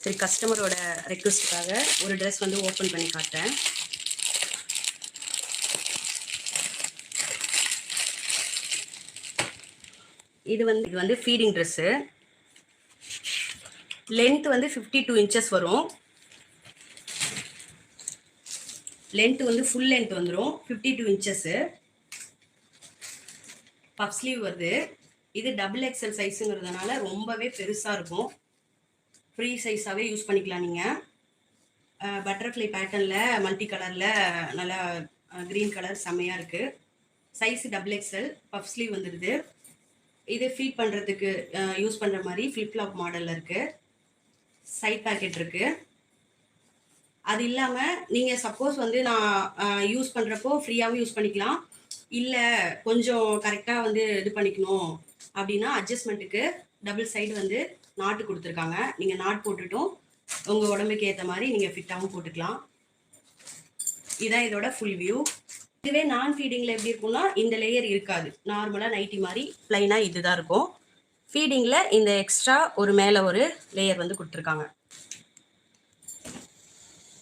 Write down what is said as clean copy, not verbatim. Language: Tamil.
சரி, கஸ்டமரோட ரெக்வஸ்ட்டுக்காக ஒரு ட்ரெஸ் வந்து ஓப்பன் பண்ணி காட்டுறேன். இது வந்து ஃபீடிங் ட்ரெஸ்ஸு. லென்த் வந்து 52 inches வரும். லென்த் வந்து ஃபுல் லென்த் வந்துடும் 52 inches. பஃப் ஸ்லீவ் வருது. இது டபுள் எக்ஸல் சைஸுங்கிறதுனால ரொம்பவே பெருசாக இருக்கும். ஃப்ரீ சைஸாகவே யூஸ் பண்ணிக்கலாம் நீங்கள். பட்டர்ஃப்ளை பேட்டர்னில் மல்டி கலரில் நல்லா க்ரீன் கலர் செம்மையாக இருக்குது. Size double XL. Puff sleeve வந்துடுது. இது ஃபீட் பண்ணுறதுக்கு யூஸ் பண்ணுற மாதிரி ஃப்ளிப்லாப் மாடலில் இருக்குது. சைட் பாக்கெட் இருக்குது. அது இல்லாமல் நீங்கள் சப்போஸ் வந்து நான் யூஸ் பண்ணுறப்போ ஃப்ரீயாகவும் யூஸ் பண்ணிக்கலாம். இல்லை கொஞ்சம் கரெக்டாக வந்து இது பண்ணிக்கணும் அப்படின்னா அட்ஜஸ்ட்மெண்ட்டுக்கு டபுள் சைடு வந்து நாட்டு கொடுத்துருக்காங்க. நீங்கள் நாட் போட்டுட்டும் உங்கள் உடம்புக்கு ஏற்ற மாதிரி நீங்கள் ஃபிட்டாகவும் போட்டுக்கலாம். இதான் இதோட ஃபுல் வியூ. இதுவே நான் ஃபீடிங்கில் எப்படி இருக்கும்னா இந்த லேயர் இருக்காது. நார்மலாக நைட்டி மாதிரி ப்ளைனாக இதுதான் இருக்கும். ஃபீடிங்கில் இந்த எக்ஸ்ட்ரா ஒரு மேலே ஒரு லேயர் வந்து கொடுத்துருக்காங்க.